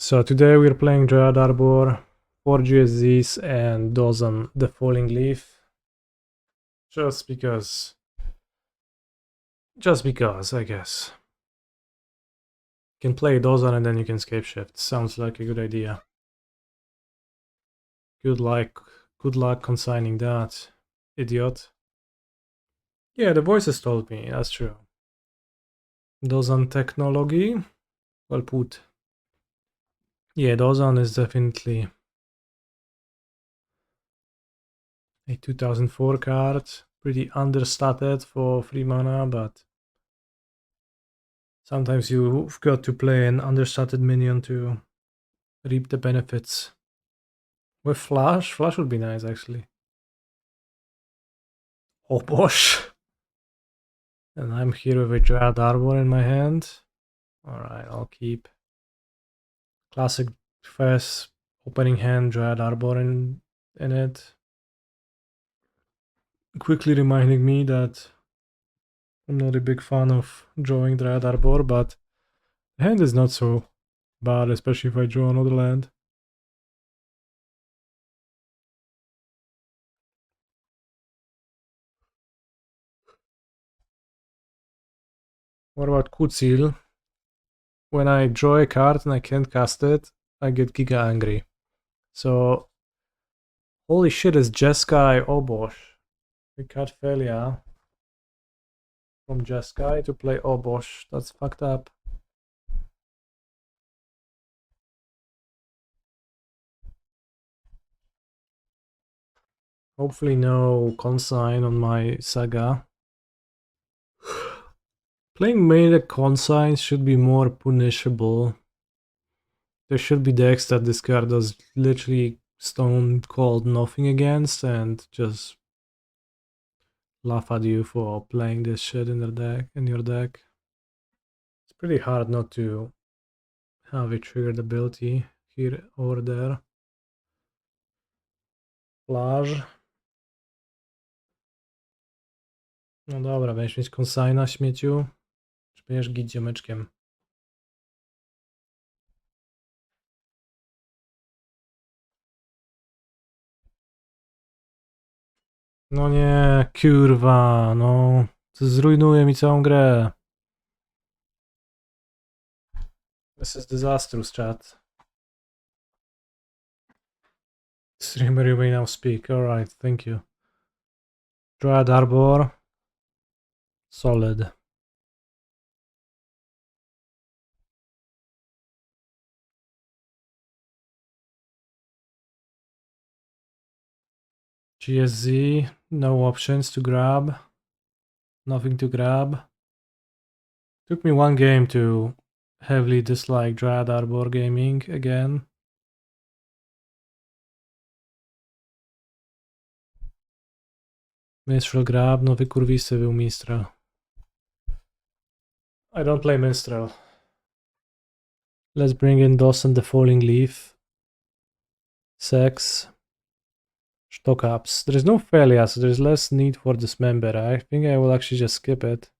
So today we're playing Dryad Arbor, 4 GSZs and Dosan, the Falling Leaf. Just because, I guess. You can play Dosan and then you can Scapeshift. Sounds like a good idea. Good luck consigning that, idiot. Yeah, the voices told me, that's true. Dosan technology, well put. Yeah, Dosan is definitely a 2004 card. Pretty understated for 3 mana, but sometimes you've got to play an understated minion to reap the benefits. With Flash? Flash would be nice, actually. Oh, bosh! And I'm here with a Dryad Arbor in my hand. Alright, I'll keep. Classic first opening hand Dryad Arbor in it. Quickly reminding me that I'm not a big fan of drawing Dryad Arbor, but the hand is not so bad, especially if I draw another land. What about Kutsil? When I draw a card and I can't cast it, I get giga angry. So, holy shit, is Jeskai Obosh. We cut Felia from Jeskai to play Obosh. That's fucked up. Hopefully no consign on my Saga. Playing meta consigns should be more punishable. There should be decks that this card does literally stone cold nothing against and just laugh at you for playing this shit in your deck. It's pretty hard not to have a triggered ability here or there. Flash. No dobra, będziesz mieć consigna, śmieciu. Czy będziesz git ziomeczkiem? No nie, kurwa, no. To zrujnuje mi całą grę. This is disastrous, chat. Streamer, you may now speak. Alright, thank you. Dryad Arbor. Solid. GSZ, no options to grab. Nothing to grab. Took me one game to heavily dislike Dryad Arbor gaming again. Minstrel grab, nowy kurwisy był Minstrel. I don't play Minstrel. Let's bring in Dosan the Falling Leaf. Sex. Stock ups. There is no failure, so there's less need for Dismember. I think I will actually just skip it.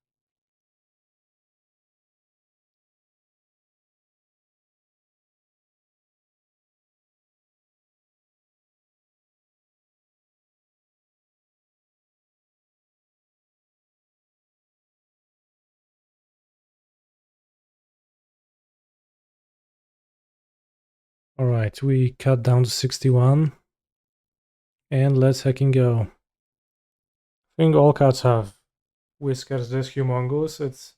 Alright, we cut down to 61. And let's hecking go. I think all cats have whiskers this humongous. It's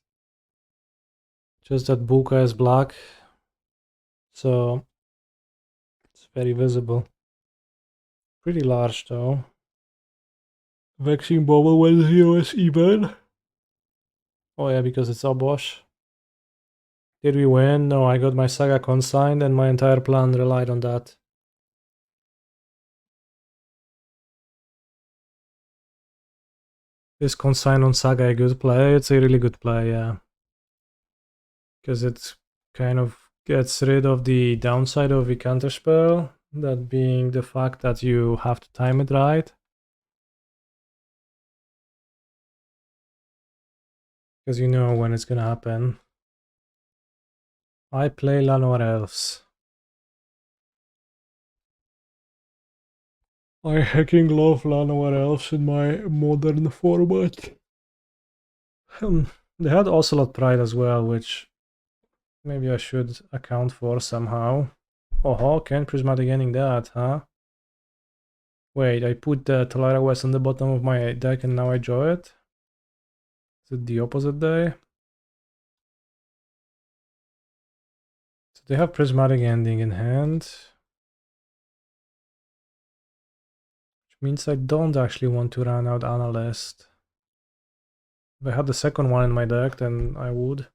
just that Bojuka is black. So it's very visible. Pretty large though. Vexing Bauble when 0 is even. Oh yeah, because it's Obosh. Did we win? No, I got my Saga consigned and my entire plan relied on that. Is consign on Saga a good play? It's a really good play, yeah. Because it kind of gets rid of the downside of the counterspell, that being the fact that you have to time it right. Because you know when it's gonna happen. I play Llanowar Elves. I hacking love Llanowar elves in my modern format. They had Ocelot Pride as well, which maybe I should account for somehow. Oh, can Prismatic Ending that, huh? Wait, I put the Tolaria West on the bottom of my deck and now I draw it? Is it the opposite day? So they have Prismatic Ending in hand. Which means I don't actually want to run out Analyst. If I had the second one in my deck, then I would.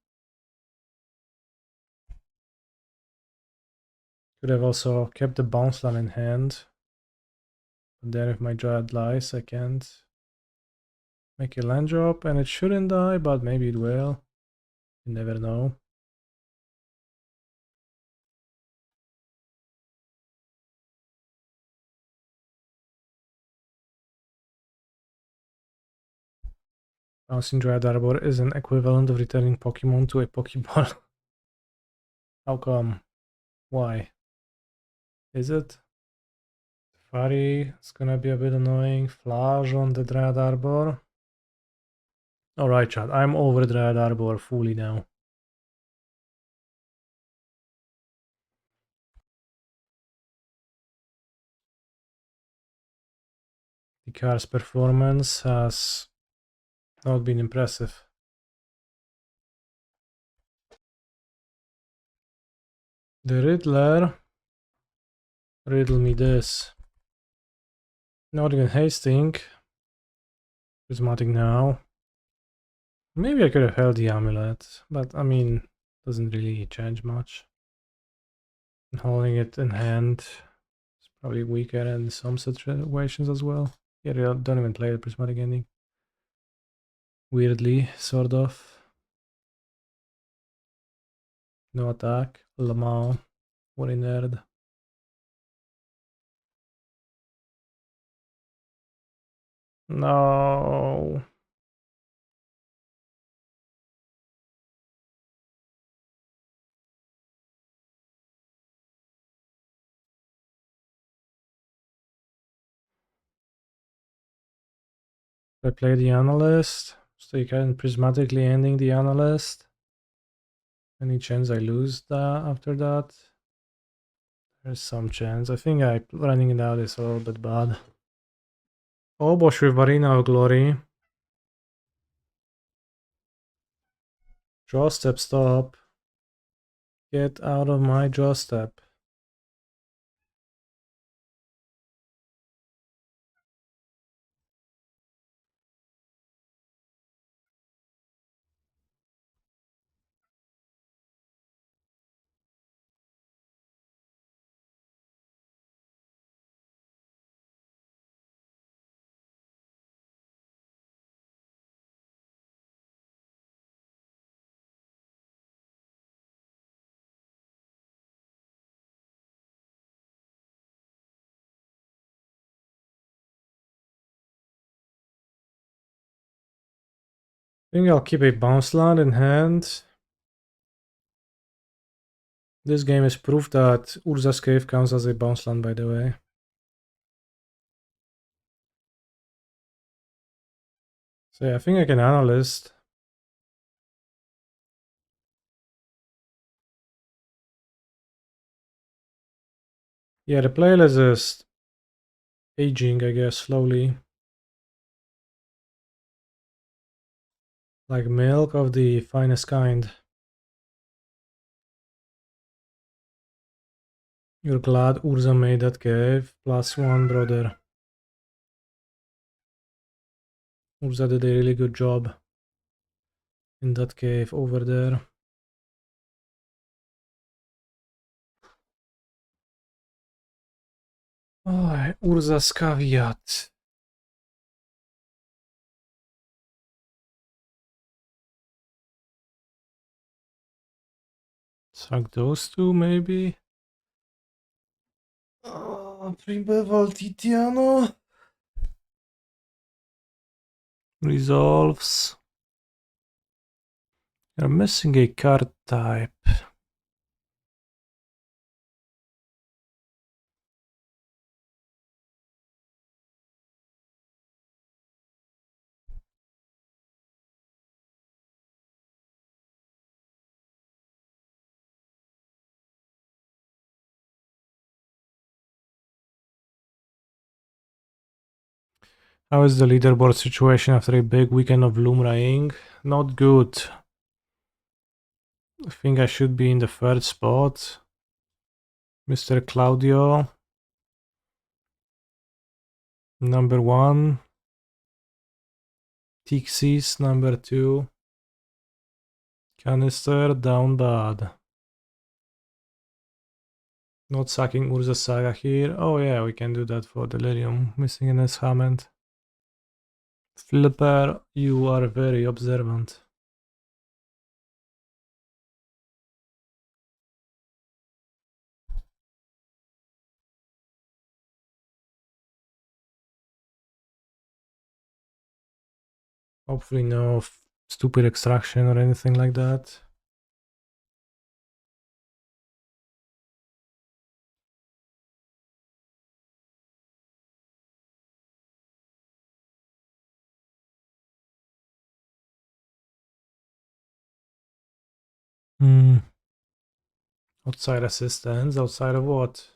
Could have also kept the Bounce Land in hand. But then if my Dryad lies, I can't make a land drop, and it shouldn't die, but maybe it will. You never know. Bouncing Dryad Arbor is an equivalent of returning Pokemon to a Pokeball. How come? Why? Is it? Fairy is gonna be a bit annoying. Flash on the Dryad Arbor. Alright, chat, I'm over Dryad Arbor fully now. The car's performance has not been impressive. The Riddler. Riddle me this. Not even hasting. Prismatic now. Maybe I could have held the amulet, but I mean, doesn't really change much. And holding it in hand is probably weaker in some situations as well. Yeah, I don't even play the Prismatic Ending. Weirdly, sort of. No attack. Lamau. What a nerd. No. I play the Analyst. So you can prismatically ending the Analyst. Any chance I lose that after that? There's some chance. I think running it out is a little bit bad. Oh, Bosch with Arena of Glory. Draw step, stop. Get out of my draw step. I think I'll keep a bounce land in hand. This game is proof that Urza's Cave counts as a bounce land, by the way. So yeah, I think I can Analyst. Yeah, the playlist is aging, I guess, slowly. Like milk of the finest kind. You're glad Urza made that cave. +1, brother. Urza did a really good job in that cave over there. Oh, Urza's caveat. Suck those two, maybe? Oh, Primeval Titan resolves. You're missing a card type. How is the leaderboard situation after a big weekend of Loomraying? Not good. I think I should be in the third spot. Mr. Claudio. Number 1. Tixis, number 2. Canister, down bad. Not sacking Urza Saga here. Oh yeah, we can do that for Delirium. Missing an S-Hammond. Flipper, you are very observant. Hopefully no stupid extraction or anything like that. Outside assistance, outside of what?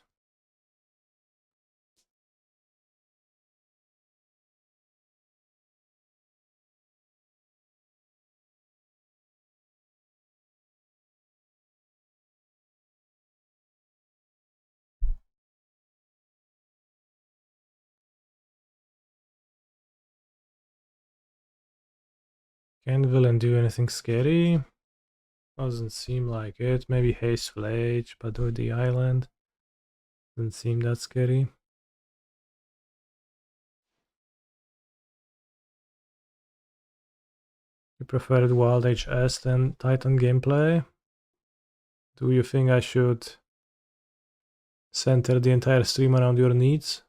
Can villain do anything scary? Doesn't seem like it. Maybe Haste Flage, but with the island. Doesn't seem that scary. You preferred Wild HS than Titan gameplay? Do you think I should center the entire stream around your needs?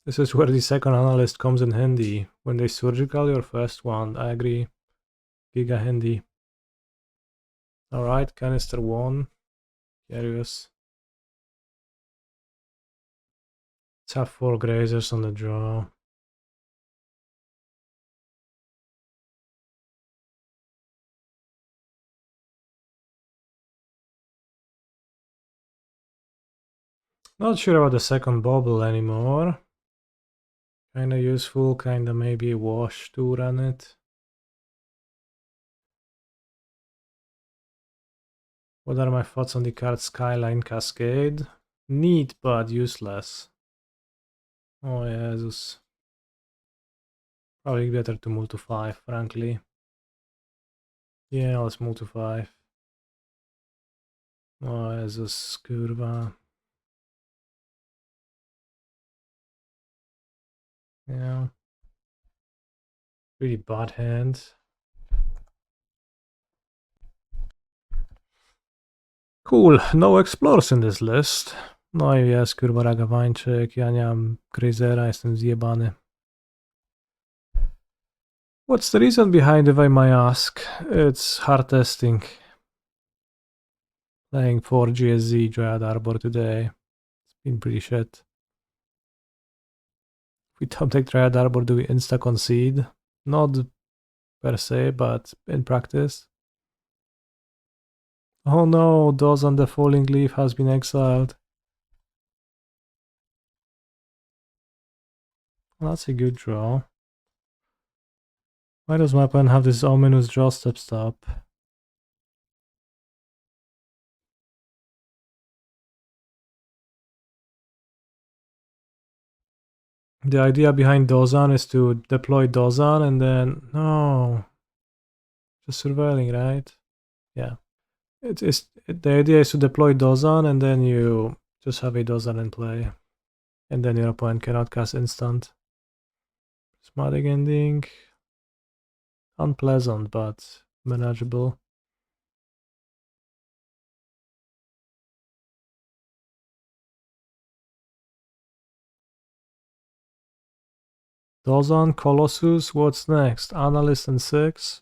This is where the second analyst comes in handy. When they surgical your first one, I agree. Giga handy. Alright, canister 1. Curious. Let's have 4 grazers on the draw. Not sure about the second bauble anymore. Kinda useful, kinda maybe a wash to run it. What are my thoughts on the card Skyline Cascade? Neat, but useless. Oh Jesus. Probably better to move to 5, frankly. Yeah, let's move to 5. Oh Jesus, kurwa. Yeah. Really bad hand. Cool, no explorers in this list. No i jest kurwa ragawańczyk, ja nie mam Grazera, jestem zjebany. What's the reason behind, if I may ask? It's hard testing. Playing 4 GSZ Dryad Arbor today. It's been pretty shit. If we don't take Dryad Arbor, do we insta-concede? Not per se, but in practice. Oh no, Dosan the Falling Leaf has been exiled. Well, that's a good draw. Why does my opponent have this ominous draw stop? The idea behind Dosan is to deploy Dosan and then... No. Just surveilling, right? Yeah. The idea is to deploy Dosan and then you just have a Dosan in play. And then your opponent cannot cast instant. Prismatic ending. Unpleasant, but manageable. Dosan, Colossus, what's next? Analyst and 6.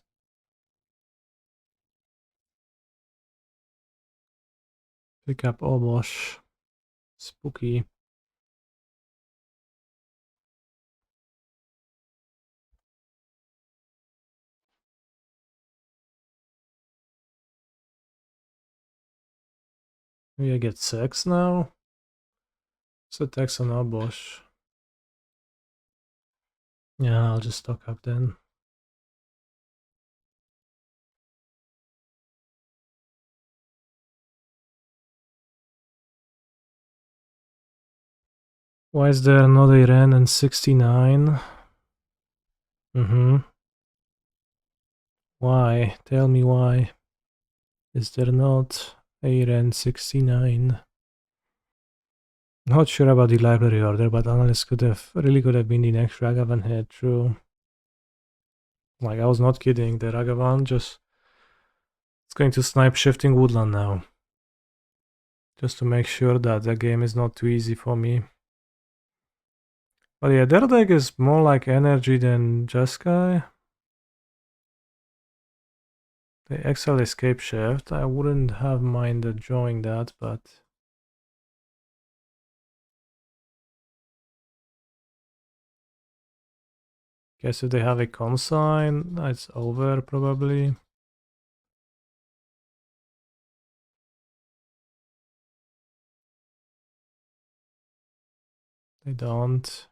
Pick up Obosh. Spooky. Maybe I get 6 now? So text on Obosh. Yeah, I'll just stock up then. Why is there not a Ren and 69? Why? Tell me why. Is there not a Ren 69? Not sure about the library order, but Analyst could have been the next Ragavan head, true. Like, I was not kidding, the Ragavan just... It's going to snipe Shifting Woodland now. Just to make sure that the game is not too easy for me. But yeah, their deck is more like energy than Jeskai. They excel Scapeshift. I wouldn't have minded drawing that, but... Guess if they have a consign, it's over probably. They don't.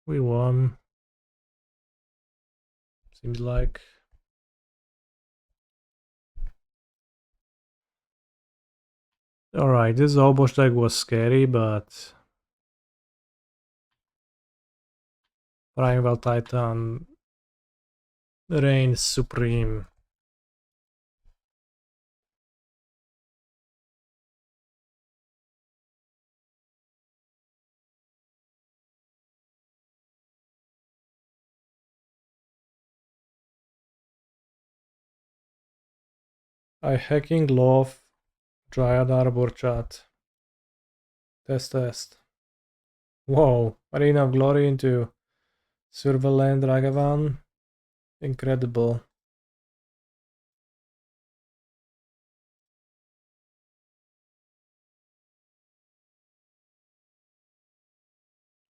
We won. Seems like. Alright, this Obosh deck was scary, but... Primeval Titan reigns supreme. I hacking love Dryad Arbor chat. Test. Whoa, Arena of Glory into Surveillant Ragavan. Incredible.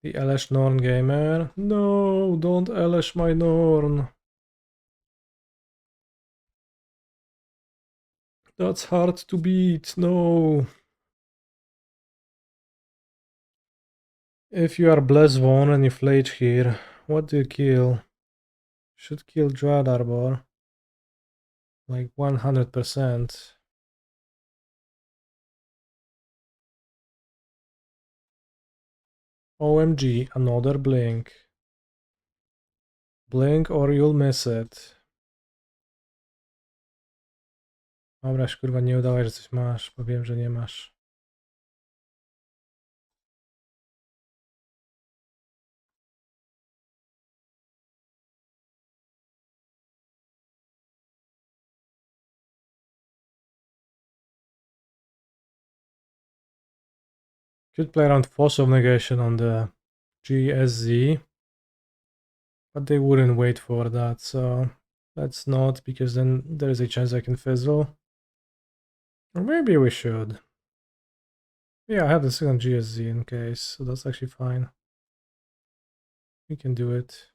The Elesh Norn gamer. No, don't Elesh my Norn. That's hard to beat, no. If you are Bless One and you flage here, what do you kill? Should kill Dryad Arbor. Like 100%. OMG, another blink. Blink or you'll miss it. Dobraś, kurwa, nie udawaj, że coś masz, bo wiem, że nie masz. Could play around Force of Negation on the GSZ, but they wouldn't wait for that, so let's not, because then there is a chance I can fizzle. Or maybe we should. Yeah, I have the second GSZ in case, so that's actually fine. We can do it.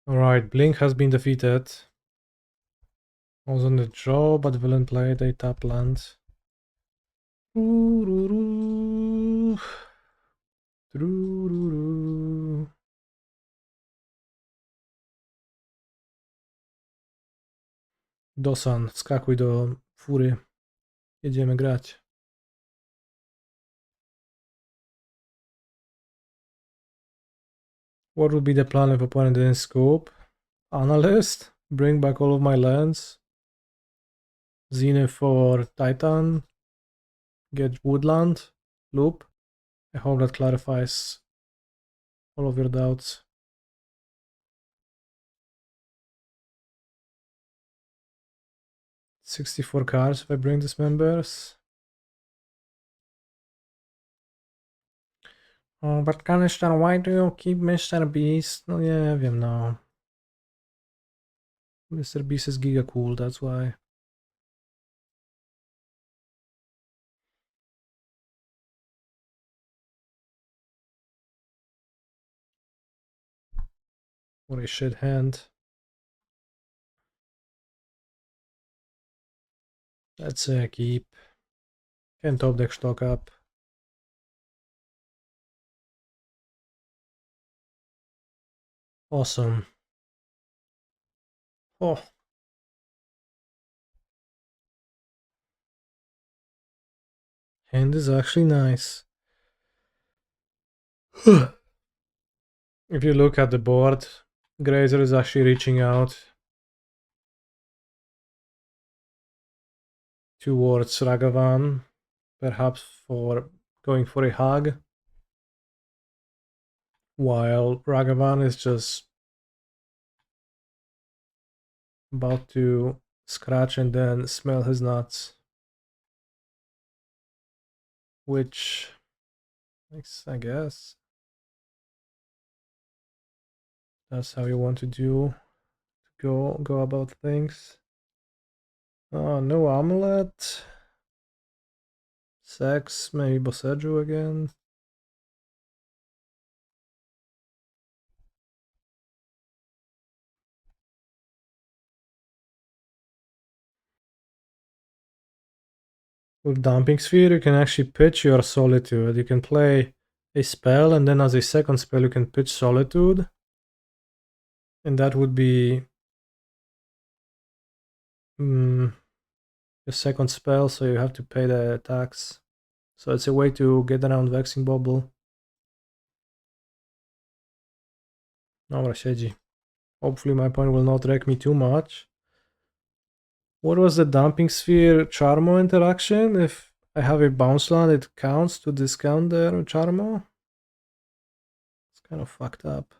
Alright, Blink has been defeated. I was on the draw, but villain played a tap land. Dosan, wskakuj do fury. Jedziemy grać. What would be the plan if opponent didn't scope? Analyst, bring back all of my lands. Zenith for Titan. Get Woodland. Loop. I hope that clarifies all of your doubts. 64 cards if I bring dismembers. Oh, but Kanister, why do you keep Mr. Beast? No nie wiem, no. Mr. Beast is giga cool, that's why. What a shit hand. Let's keep. Can top deck stock up. Awesome. Oh. Hand is actually nice. If you look at the board, Grazer is actually reaching out towards Ragavan, perhaps for going for a hug, while Ragavan is just about to scratch and then smell his nuts, which makes, I guess, that's how you want to do, go about things. No Amulet. Sex, maybe Boseiju again. With Dumping Sphere, you can actually pitch your Solitude. You can play a spell, and then as a second spell, you can pitch Solitude. And that would be the second spell, so you have to pay the tax. So it's a way to get around Vexing Bauble. Dobra, siedzi. Hopefully my point will not wreck me too much. What was the Dumping Sphere Charmo interaction? If I have a bounce land, it counts to discount the Charmo? It's kind of fucked up.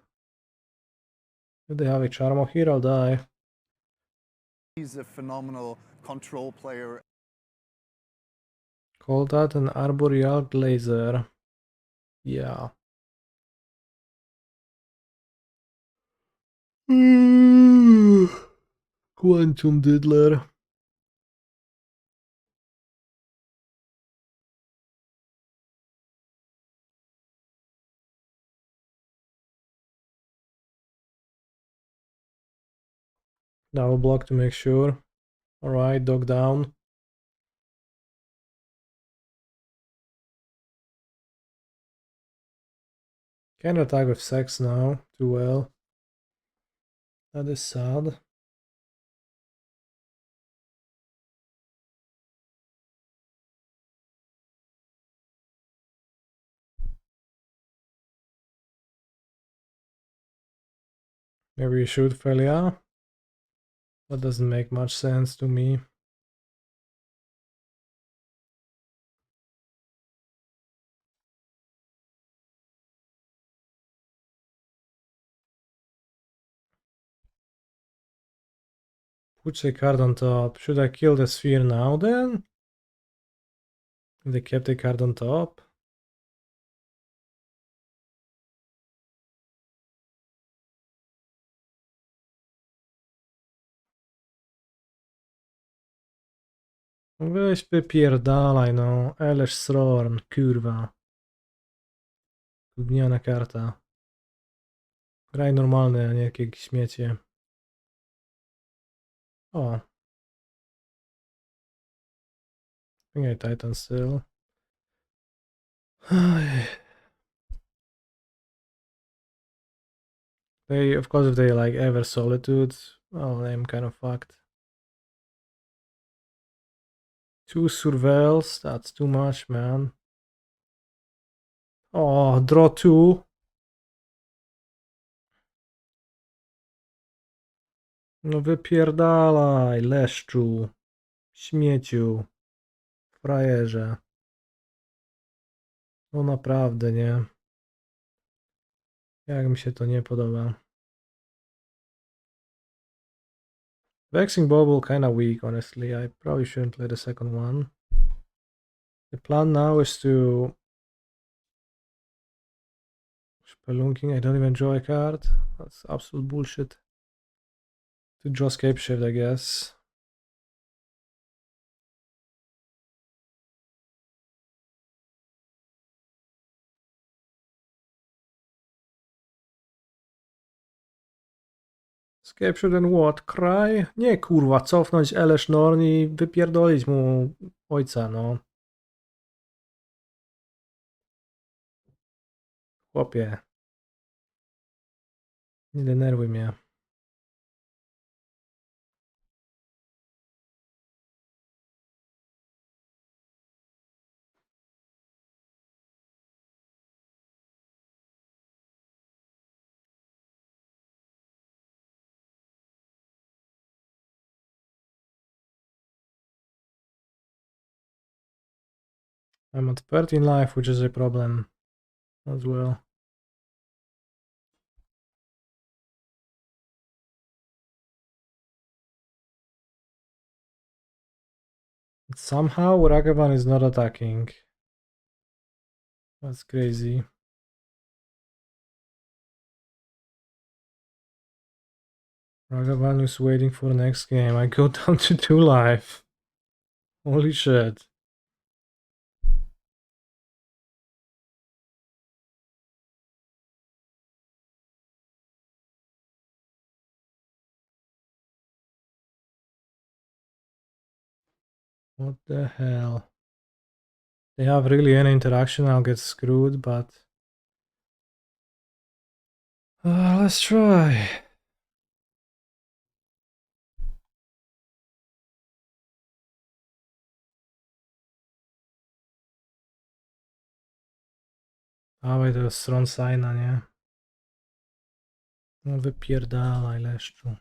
If they have a Charmo here, I'll die. He's a phenomenal control player. Call that an Arboreal Grazer. Yeah. Quantum Diddler. Double block to make sure. Alright, dog down. Can't attack with sex now too well. That is sad. Maybe you shoot Felia. That doesn't make much sense to me. Puts a card on top. Should I kill the sphere now then? If they kept a card on top? Weź wypierdalaj no. Ależ Srorn, kurwa. Gówniana karta. Graj normalne, a nie jakieś śmiecie. O. Fingaj Titan still. They, of course, if they like ever Solitude, well, I'm kind of fucked. 2 Surveils, that's too much, man. Oh, draw 2. No wypierdalaj, leszczu. Śmieciu. Frajerze. No naprawdę, nie. Jak mi się to nie podoba. Vexing Bauble kinda weak, honestly. I probably shouldn't play the second one. The plan now is to Spelunking. I don't even draw a card. That's absolute bullshit. To draw Scapeshift, I guess. Scapeshift and what? Cry? Nie kurwa, cofnąć Elesh Norn i wypierdolić mu ojca, no. Chłopie. Nie denerwuj mnie. I'm at 13 life, which is a problem as well. Somehow Ragavan is not attacking. That's crazy. Ragavan is waiting for the next game. I go down to 2 life. Holy shit. What the hell? They have really any interaction, I'll get screwed, but... let's try. Dawaj tego stron signa, nie? No wypierdalaj, leszczu.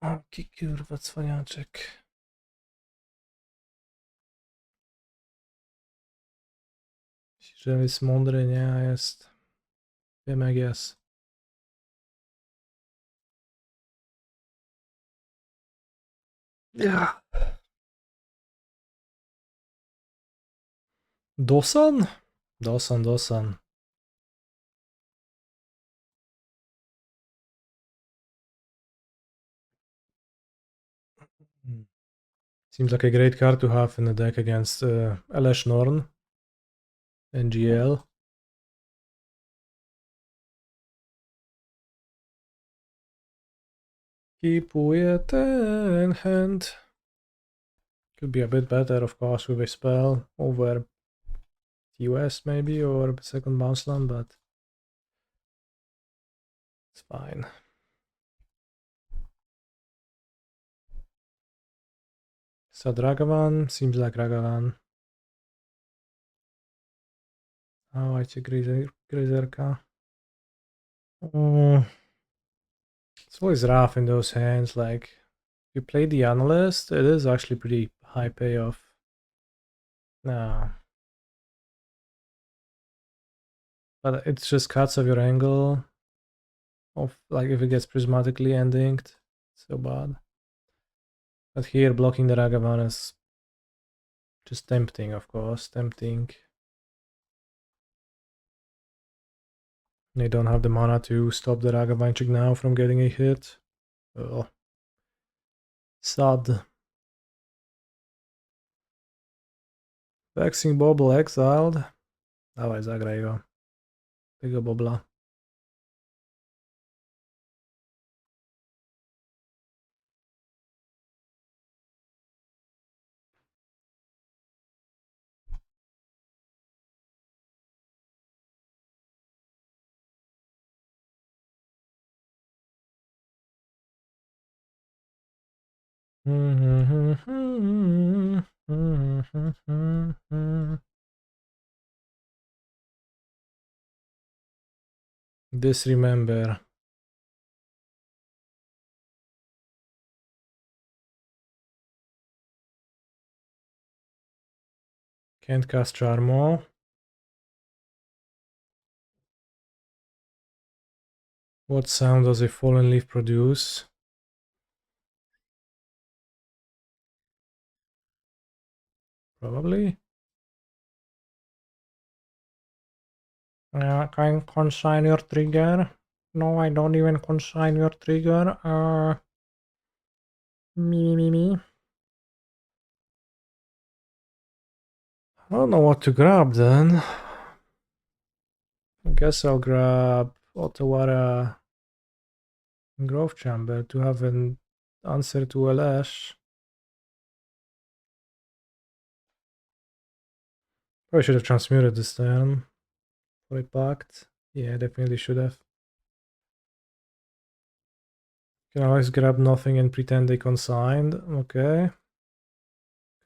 O, kurwa, cwaniaczek. Myślisz, że jest mądry, nie? A jest... Wiem jak jest. Ja. Dosan? Dosan. Seems like a great card to have in the deck against Elesh Norn. NGL. Kipuję ten hand. Could be a bit better, of course, with a spell over TOS maybe, or second bounce land, but it's fine. So Ragavan, seems like Ragavan. Dawajcie Grazerka. It's always rough in those hands, like, if you play the Analyst, it is actually pretty high payoff. Nah. But it just cuts off your angle of, like, if it gets prismatically endinged, so bad. But here, blocking the Ragavan is just tempting, of course, tempting. They don't have the mana to stop the Ragavanchik now from getting a hit. Oh. Sad. Vexing Bauble exiled. Dawaj, zagraj go. Tego bobla. Disremember. Can't cast Charmo. What sound does a fallen leaf produce? Probably. Can consign your trigger? No, I don't even consign your trigger. Me. I don't know what to grab then. I guess I'll grab Otawara Growth Chamber to have an answer to LS. Probably should have transmuted this turn for a Pact. Yeah, definitely should have. Can always grab nothing and pretend they consigned. Okay.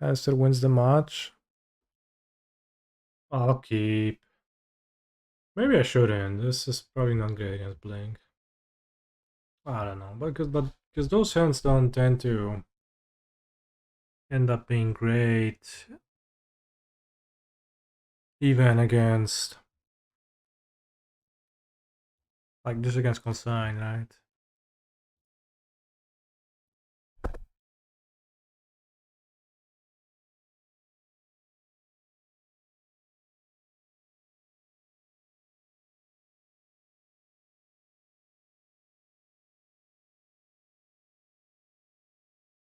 Caster wins the match. I'll keep. Maybe I shouldn't. This is probably not great against Blink. I don't know, because those hands don't tend to end up being great, even against, like, just against Consign, right?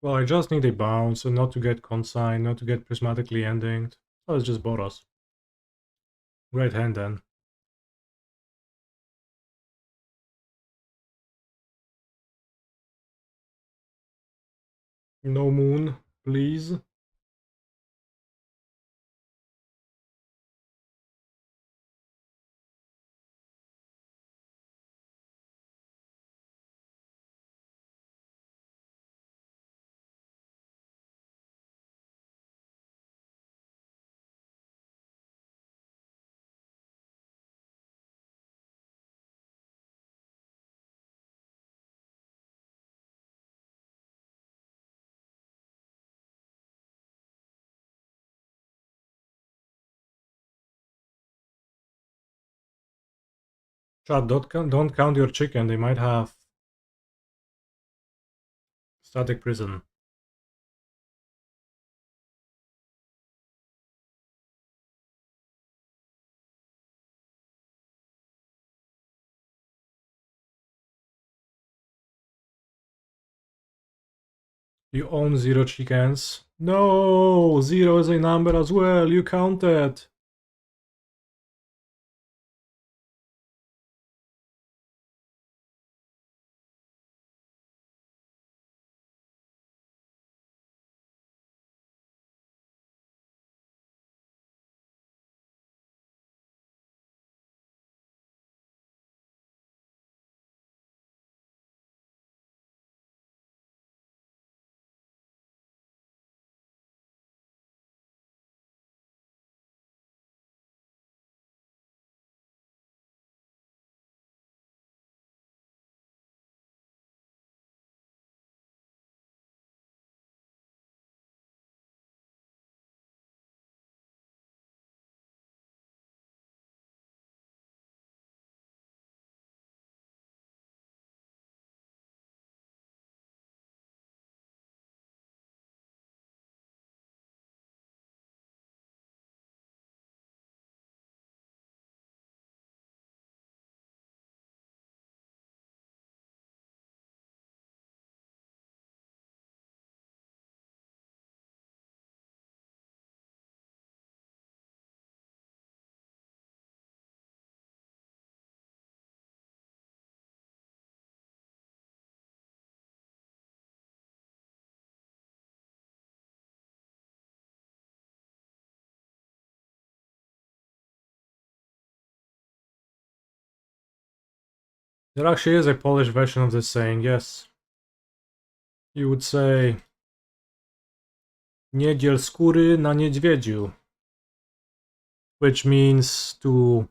Well, I just need a bounce and not to get Consign, not to get prismatically ending. So it's just Boros. Great hand then. No moon, please. Chat, don't count your chicken, they might have Static Prison. You own 0 chickens. No! 0 is a number as well, you counted! There actually is a Polish version of this saying, yes. You would say nie dziel skóry na niedźwiedziu, which means to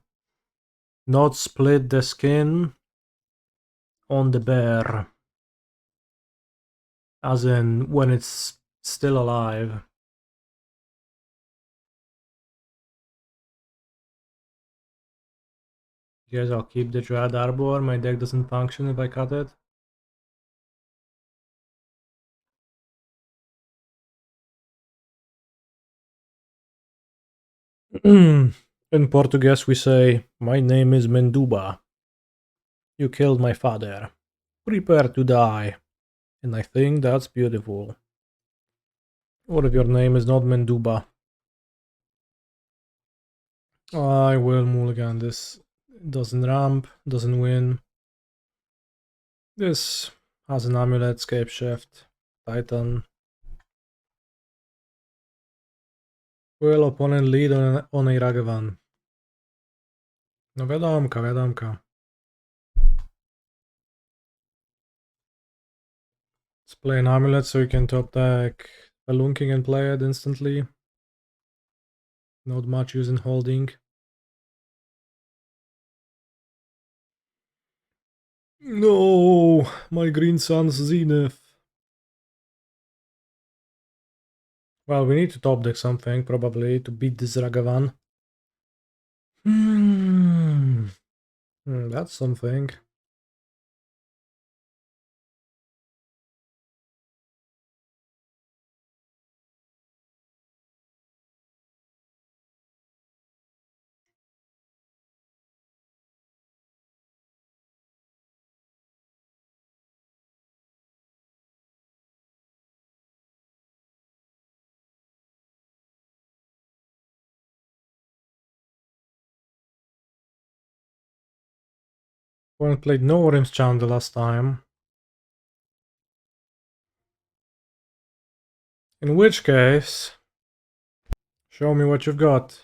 not split the skin on the bear, as in when it's still alive. Guess I'll keep the Dryad Arbor. My deck doesn't function if I cut it. In Portuguese we say, my name is Menduba. You killed my father. Prepare to die. And I think that's beautiful. What if your name is not Menduba? I will mulligan. This doesn't ramp, doesn't win. This has an amulet, Scapeshift, Titan. Will opponent lead on a Ragavan? No wiadomka, wiadomka. Let's play an amulet so you can top deck Spelunking and play it instantly. Not much use in holding. No, my green sun's Zenith. Well, we need to top deck something, probably, to beat this Ragavan. That's something. Opponent played no Orim's Charm the last time. In which case, show me what you've got.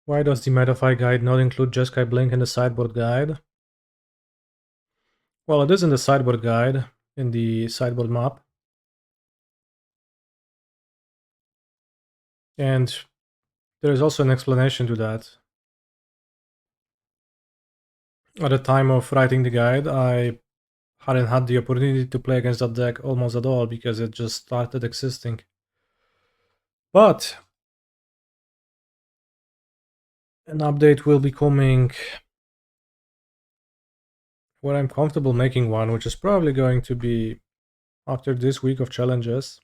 Why does the Metafy guide not include Jeskai Blink in the sideboard guide? Well, it is in the sideboard guide, in the sideboard map. And there is also an explanation to that. At the time of writing the guide, I hadn't had the opportunity to play against that deck almost at all because it just started existing. But an update will be coming when I'm comfortable making one, which is probably going to be after this week of challenges.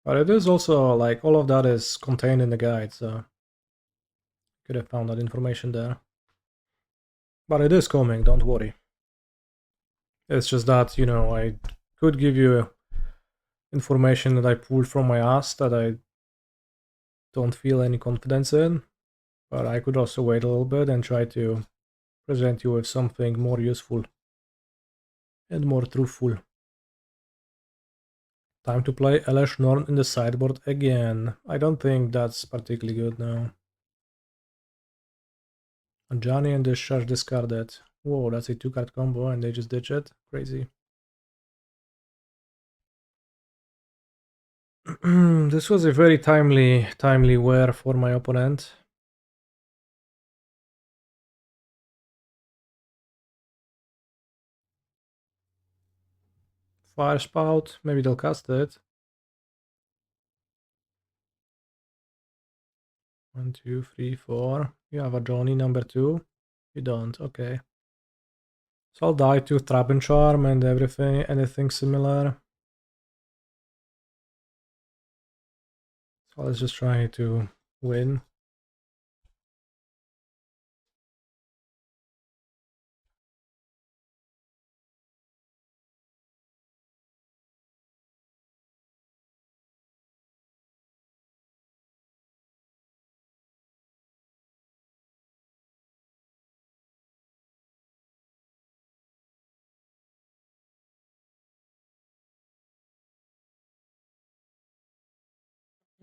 But it is also like all of that is contained in the guide, so could have found that information there. But it is coming, don't worry. It's just that, you know, I could give you information that I pulled from my ass that I don't feel any confidence in. But I could also wait a little bit and try to present you with something more useful and more truthful. Time to play Elesh Norn in the sideboard again. I don't think that's particularly good now. Johnny and Discharge discarded. Whoa, that's a 2-card combo and they just ditch it. Crazy. This was a very timely wear for my opponent. Fire Spout, maybe they'll cast it. 1, 2, 3, 4. You have a Johnny number 2. You don't, okay. So I'll die to Trap and Charm and anything similar. So let's just try to win.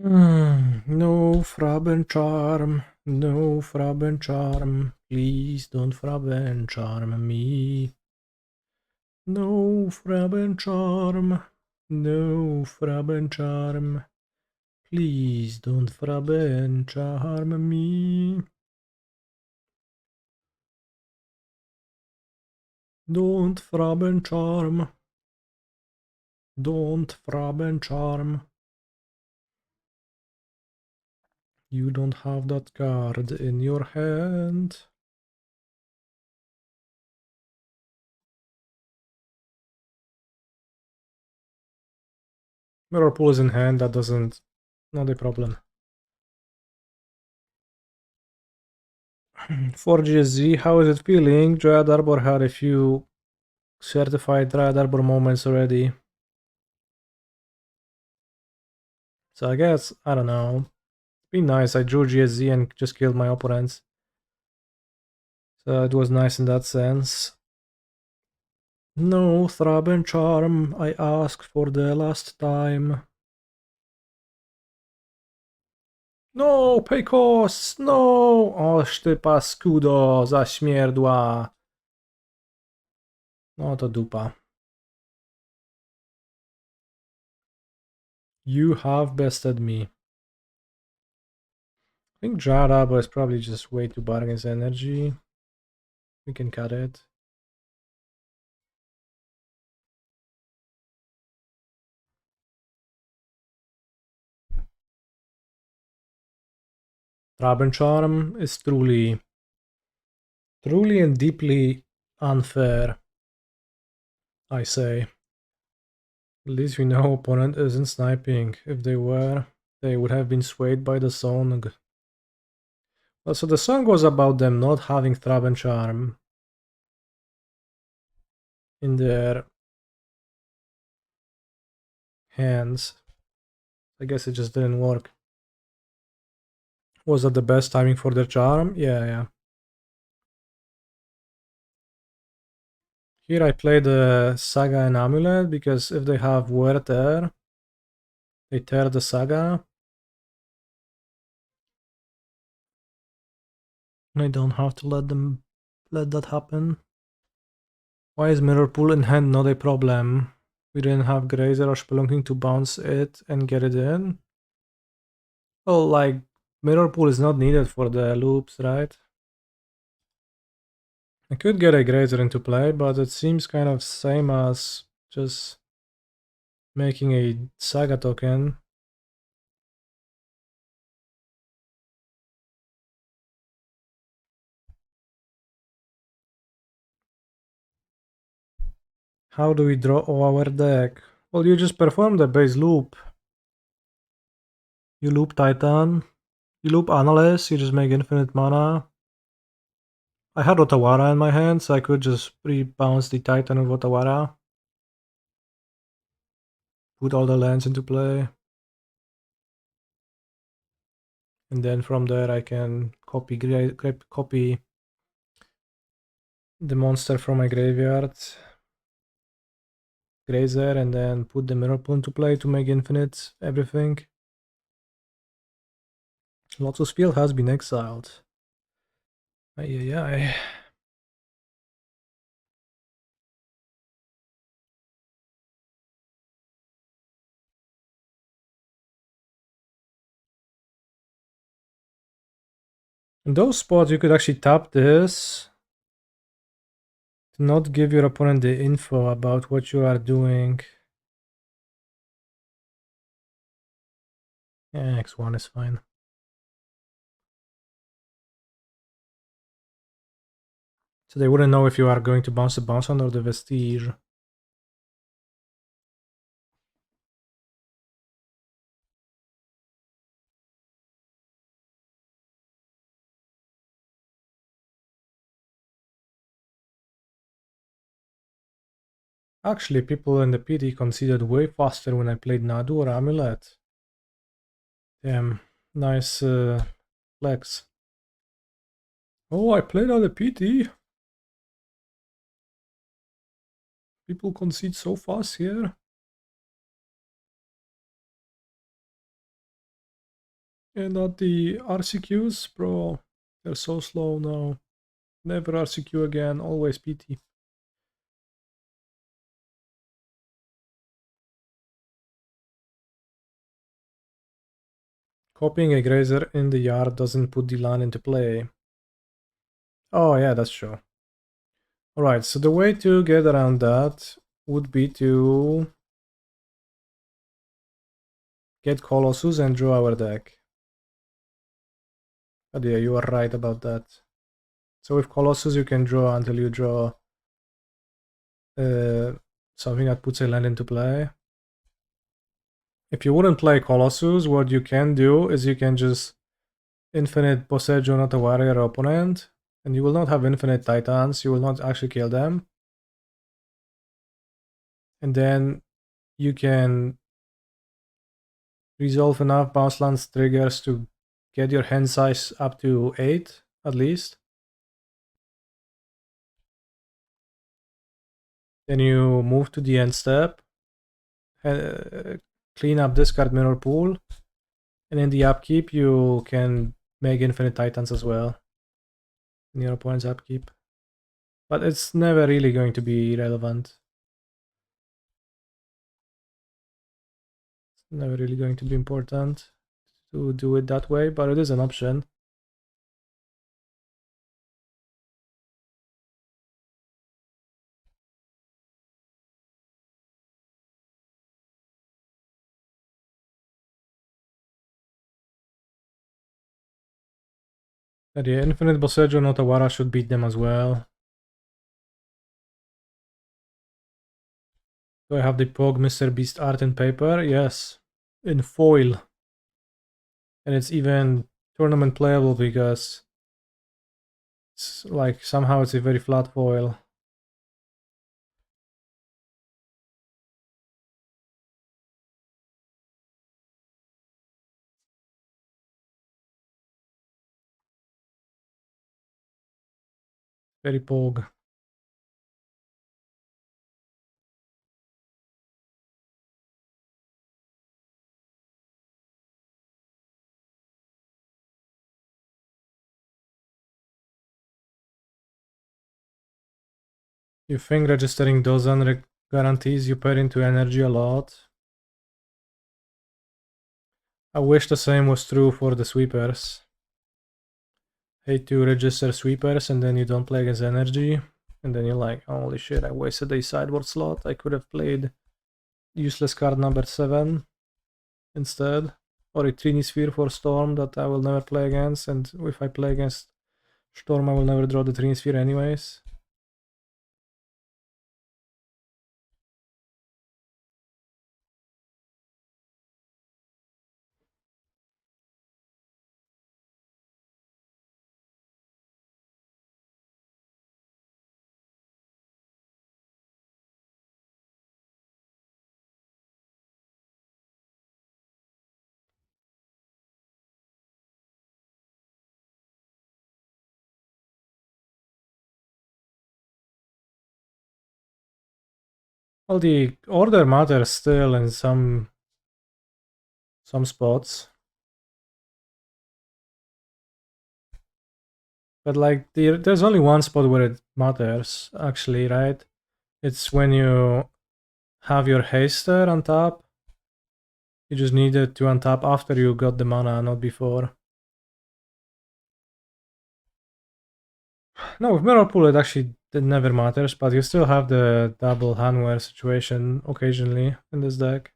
No Frab and Charm, no Frab and Charm. Please don't Frab and Charm me. No Frab and Charm, no Frab and Charm. Please don't Frab and Charm me. Don't Frab and Charm. Don't Fraben Charm. You don't have that card in your hand. Mirrorpool is in hand, that doesn't... not a problem. For GSZ, how is it feeling? Dryad Arbor had a few certified Dryad Arbor moments already. So I guess, I don't know. It'd be nice, I drew GSZ and just killed my opponents. So it was nice in that sense. No, Thraben Charm, I asked for the last time. No, Pecos, no! Oż ty paskudo, za śmierdła. No to dupa. You have bested me. I think Dryad Arbor is probably just way too bad against energy. We can cut it. Thraben Charm is truly and deeply unfair, I say. At least we know opponent isn't sniping. If they were, they would have been swayed by the song. Well, so the song was about them not having Thraben Charm in their hands. I guess it just didn't work. Was that the best timing for their charm? Yeah. Here I play the Saga and Amulet, because if they have Wear Tear, they tear the Saga. And I don't have to let that happen. Why is Mirrorpool in hand not a problem? We didn't have Grazer or Spelunking to bounce it and get it in. Well, like, Mirrorpool is not needed for the loops, right? I could get a Grazer into play, but it seems kind of same as just making a Saga token. How do we draw our deck? Well, you just perform the base loop. You loop Titan, you loop Analyst, you just make infinite mana. I had Otawara in my hand, so I could just re-bounce the Titan with Otawara. Put all the lands into play. And then from there I can copy the monster from my graveyard. Grazer, and then put the Mirrorpool into play to make infinite everything. Lotus Field has been exiled. Ay. In those spots, you could actually tap this to not give your opponent the info about what you are doing. Yeah, X1 is fine. So they wouldn't know if you are going to bounce the bounce on or the Vestige. Actually, people in the PT conceded way faster when I played Nadu or Amulet. Damn, nice flex. Oh, I played on the PT. People concede so fast here. And at the RCQs, bro, they're so slow now. Never RCQ again, always PT. Copying a Grazer in the yard doesn't put the land into play. Oh yeah, that's true. Alright, so the way to get around that would be to get Colossus and draw our deck. But yeah, you are right about that. So with Colossus you can draw until you draw something that puts a land into play. If you wouldn't play Colossus, what you can do is you can just infinite Boseiju and Otawara your opponent, and you will not have infinite Titans, you will not actually kill them. And then you can resolve enough bounce lands triggers to get your hand size up to 8 at least. Then you move to the end step, clean up discard Mirrorpool, and in the upkeep you can make infinite Titans as well in your opponent's upkeep. But it's never really going to be relevant. It's never really going to be important to do it that way, but it is an option. And the infinite Boseiju and Otawara should beat them as well. Do I have the Pog Mr. Beast art in paper? Yes. In foil. And it's even tournament playable because it's like somehow it's a very flat foil. Very Pog. You think registering Dosan guarantees you pair into energy a lot? I wish the same was true for the sweepers. Hate to register sweepers and then you don't play against energy. And then you're like, holy shit, I wasted a sideboard slot. I could have played useless card number 7 instead. Or a Trini Sphere for Storm that I will never play against. And if I play against Storm, I will never draw the Trini Sphere anyways. Well, the order matters still in some spots. But like there's only one spot where it matters, actually, right? It's when you have your haster on top. You just needed to untap after you got the mana, not before. No, with Mirrorpool it never matters, but you still have the double Hanweir situation occasionally in this deck.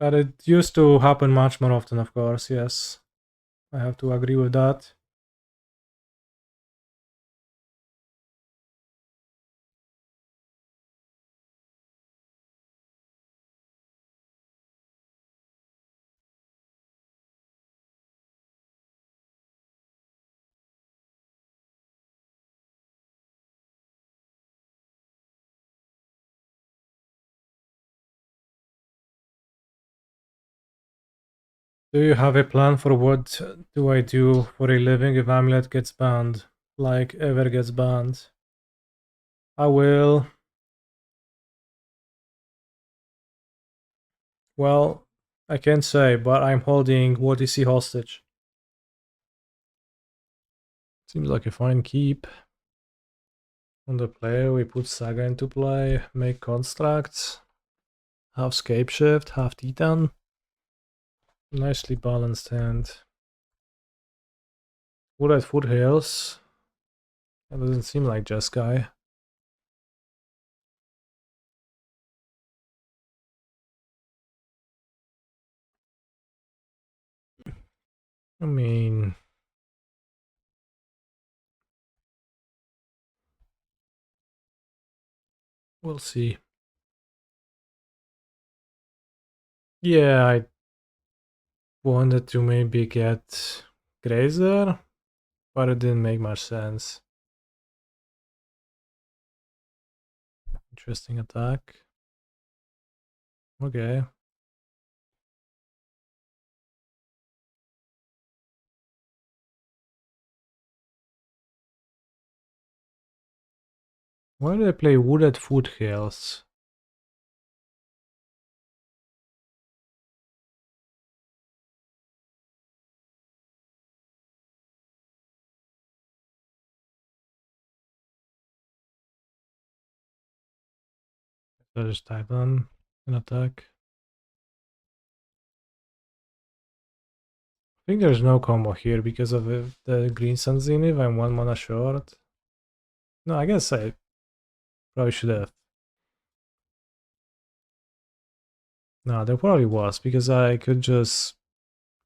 But it used to happen much more often, of course, yes. I have to agree with that. Do you have a plan for what do I do for a living if Amulet gets banned? Like, ever gets banned? I will. Well, I can't say, but I'm holding What is he hostage? Seems like a fine keep. On the player, we put Saga into play, make constructs, half Scapeshift, half Titan. Nicely balanced hand. Wood at foothills. That doesn't seem like Jeskai. I mean, we'll see. Yeah, I wanted to maybe get Grazer, but it didn't make much sense. Interesting attack. Okay. Why do I play Wooded Foothills? There's Titan an attack. I think there's no combo here because of the Green Sun Zenith. I'm 1 mana short. No, I guess I probably should have. No, there probably was because I could just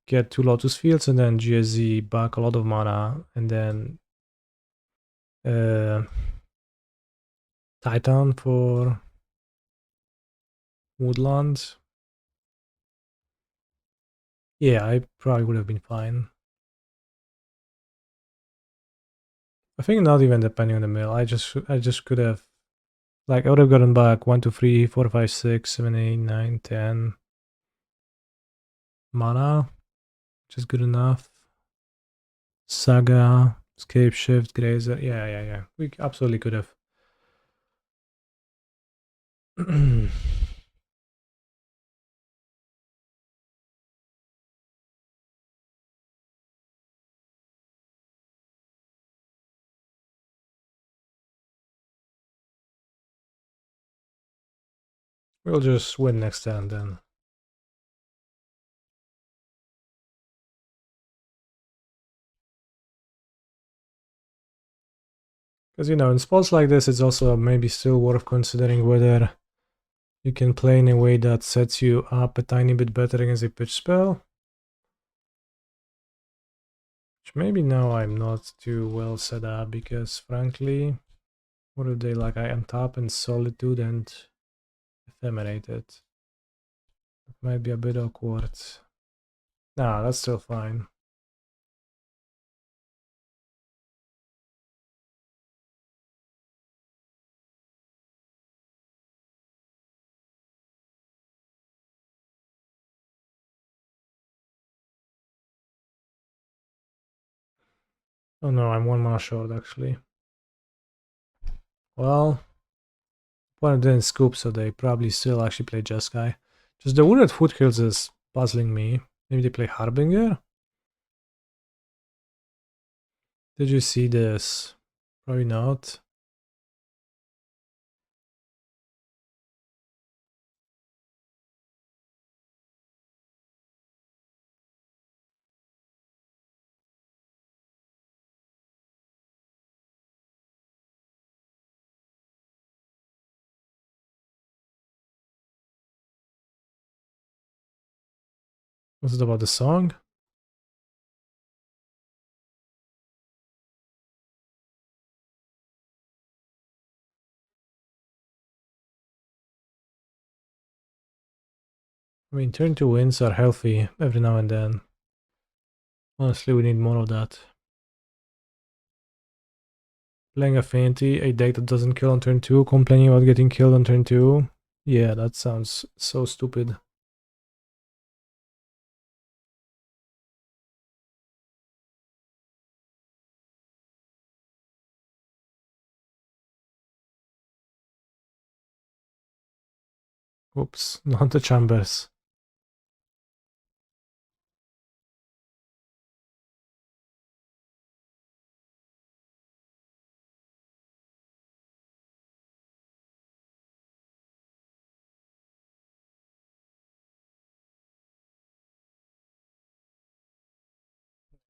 get 2 Lotus Fields and then GSZ back a lot of mana and then Titan for Woodland. Yeah, I probably would have been fine. I think not even depending on the mill. I just could have, like, I would have gotten back 1, 2, 3, 4, 5, 6, 7, 8, 9, 10 mana, which is good enough. Saga, Scapeshift, Grazer. Yeah. We absolutely could have. We'll just win next turn then. Because, you know, in spots like this, it's also maybe still worth considering whether you can play in a way that sets you up a tiny bit better against a pitch spell. Which maybe now I'm not too well set up, because frankly, what if they like I untap and Solitude and Ephemerate it? It might be a bit awkward. Nah, that's still fine. Oh no, I'm 1 mana short actually. Well, one didn't scoop, so they probably still actually play Jeskai. Just the Wooded Foothills is puzzling me. Maybe they play Harbinger? Did you see this? Probably not. Was it about the song? I mean, turn 2 wins are healthy every now and then. Honestly, we need more of that. Playing a Fainty, a deck that doesn't kill on turn 2, complaining about getting killed on turn 2. Yeah, that sounds so stupid. Oops, not the Chambers.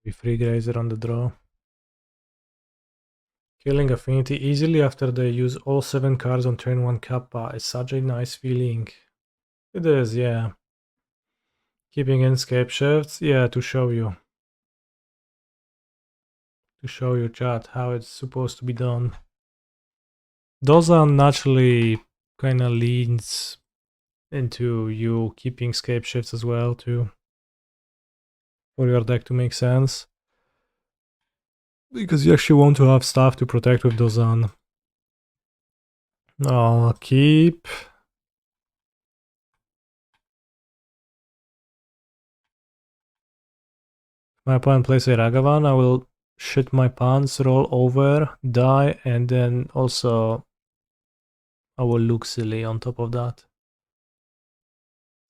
We free Grazer on the draw. Killing Affinity easily after they use all 7 cards on turn 1 Kappa is such a nice feeling. It is, yeah. Keeping in Scapeshift, yeah, to show you. To show you, chat, how it's supposed to be done. Dosan naturally kinda leans into you keeping Scapeshifts as well, too. For your deck to make sense. Because you actually want to have stuff to protect with Dosan. I'll keep. My opponent plays a Ragavan, I will shit my pants, roll over, die, and then also I will look silly on top of that.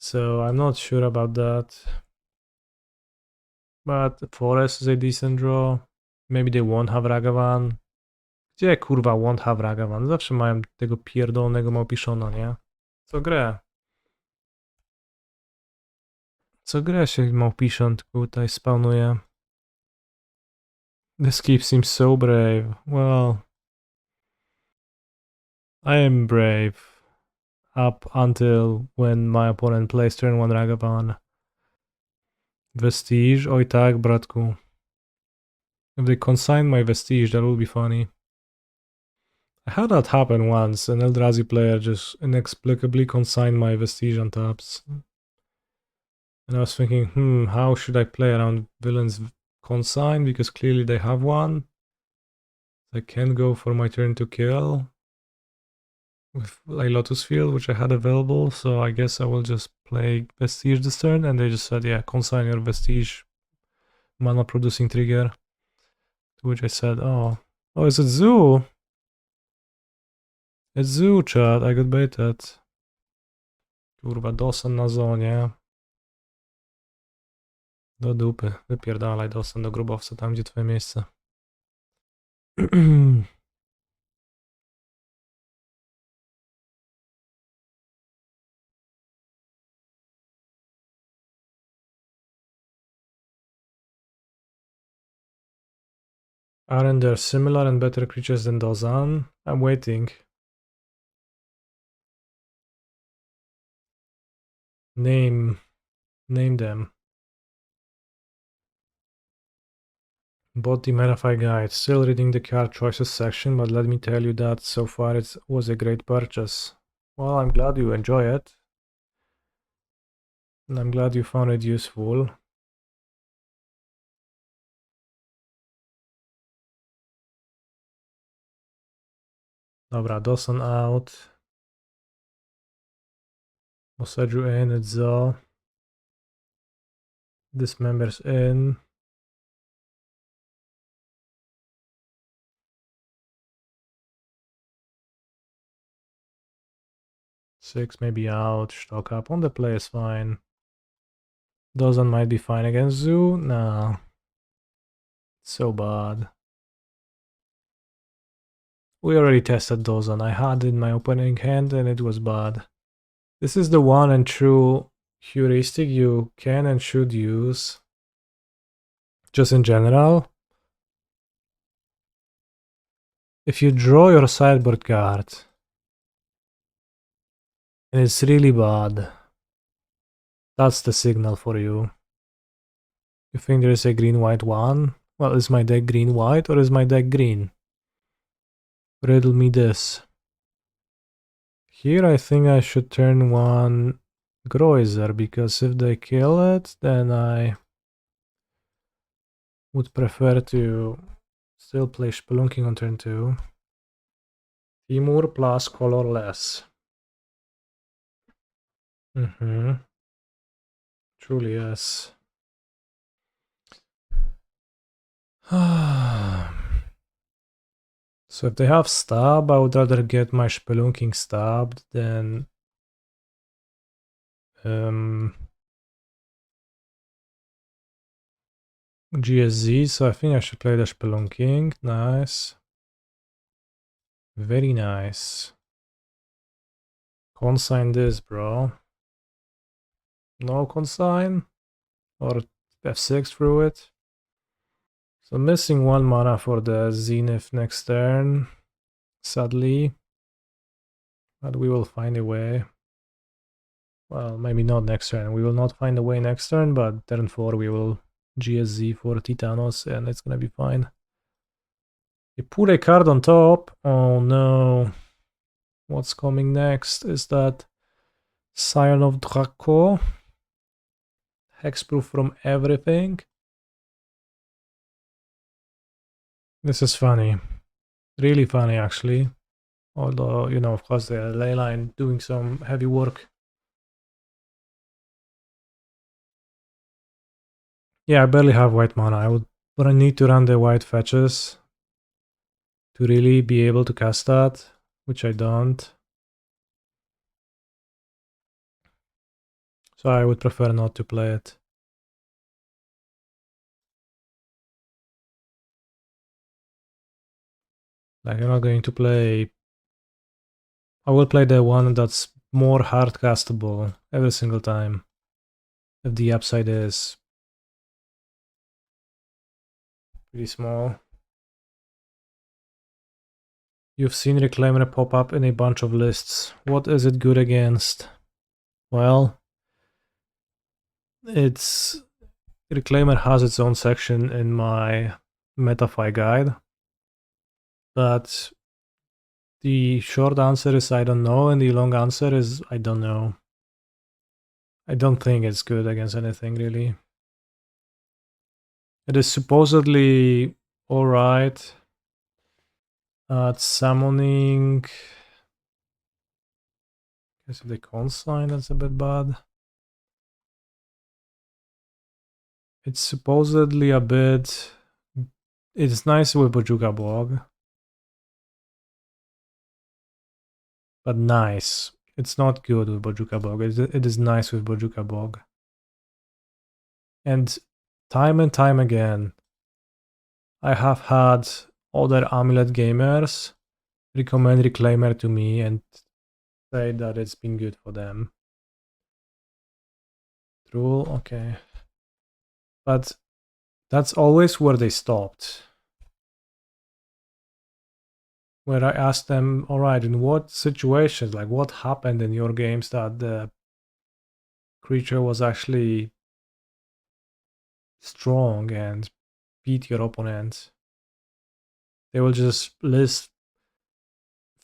So I'm not sure about that. But Forest is a decent draw. Maybe they won't have Ragavan. Gdzie kurwa won't have Ragavan? Zawsze mają tego pierdolonego Małpiszona, nie? Co grę? Co grę się Małpiszon tutaj spawnuje? This keep seems so brave. Well, I am brave. Up until when my opponent plays turn 1 Ragavan. Vestige? Oj tak, bratku. If they consign my Vestige, that will be funny. I had that happen once. An Eldrazi player just inexplicably consigned my Vestige on taps. And I was thinking, how should I play around villains consign? Because clearly they have one. I can't go for my turn to kill with like Lotus Field, which I had available. So I guess I will just play Vestige this turn. And they just said, yeah, consign your Vestige mana producing trigger. To which I said, oh, is it Zoo? It's Zoo, chat. I got baited. Kurwa, Dosan na zonie. Do dupy. Wypierdalaj Dosan do grubowca, tam gdzie twoje miejsce. Aren't there similar and better creatures than Dosan? I'm waiting. Name them. Bought the Metafy guide. Still reading the card choices section, but let me tell you that so far it was a great purchase. Well, I'm glad you enjoy it. And I'm glad you found it useful. Dobra, Dosan out. Boseiju in, Urza. Dismember's in. Six maybe out. Stock up on the play is fine. Dosan might be fine against Zoo. Nah. So bad. We already tested Dosan. I had it in my opening hand and it was bad. This is the one and true heuristic you can and should use. Just in general. If you draw your sideboard card and it's really bad, that's the signal for you. You think there is a green-white one? Well, is my deck green-white or is my deck green? Riddle me this. Here I think I should turn one Grazer, because if they kill it, then I would prefer to still play Spelunking on turn 2. Timur plus colorless. Truly yes. So if they have stab, I would rather get my Spelunking stabbed than GSZ, so I think I should play the Spelunking. Nice. Very nice. Consign this, bro. No consign? Or F6 through it? So missing 1 mana for the Zenith next turn, sadly. But we will find a way. Well, maybe not next turn. We will not find a way next turn, but turn 4 we will GSZ for Titanos and it's gonna be fine. They put a card on top. Oh no. What's coming next? Is that Scion of Draco? Hexproof from everything? This is funny. Really funny, actually. Although, you know, of course, the leyline doing some heavy work. Yeah, I barely have white mana. But I need to run the white fetches to really be able to cast that, which I don't. So I would prefer not to play it. Like, I'm not going to play... I will play the one that's more hard castable every single time. If the upside is pretty small. You've seen Reclaimer pop up in a bunch of lists. What is it good against? Well, Reclaimer has its own section in my MetaFi guide. But the short answer is I don't know, and the long answer is I don't know. I don't think it's good against anything, really. It is supposedly alright at summoning. Guess if they consign, that's a bit bad. It's supposedly a bit... It's nice with Bojuka Bog. But nice. It's not good with Bojuka Bog. It is nice with Bojuka Bog. And time again, I have had other Amulet gamers recommend Reclaimer to me and say that it's been good for them. True, okay. But that's always where they stopped. Where I asked them, alright, in what situations, like what happened in your games that the creature was actually strong and beat your opponent? They will just list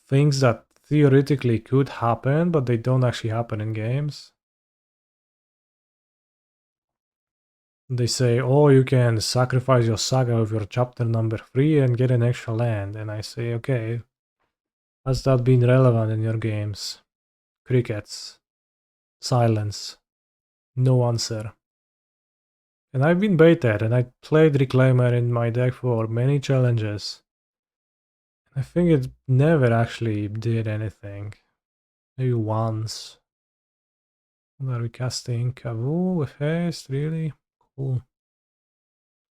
things that theoretically could happen, but they don't actually happen in games. They say, oh, you can sacrifice your Saga of your chapter number 3 and get an extra land. And I say, okay, has that been relevant in your games? Crickets. Silence. No answer. And I've been baited, and I played Reclaimer in my deck for many challenges. I think it never actually did anything. Maybe once. What are we casting? Kavu with haste? Really? Cool.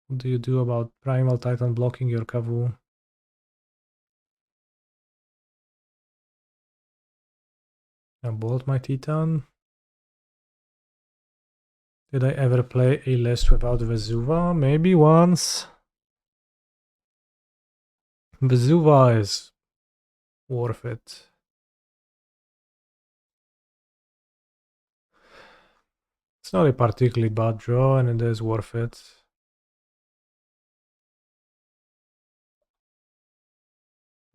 What do you do about Primeval Titan blocking your Kavu? I bolt my Titan. Did I ever play a list without Vesuva? Maybe once. Vesuva is worth it. It's not a particularly bad draw and it is worth it.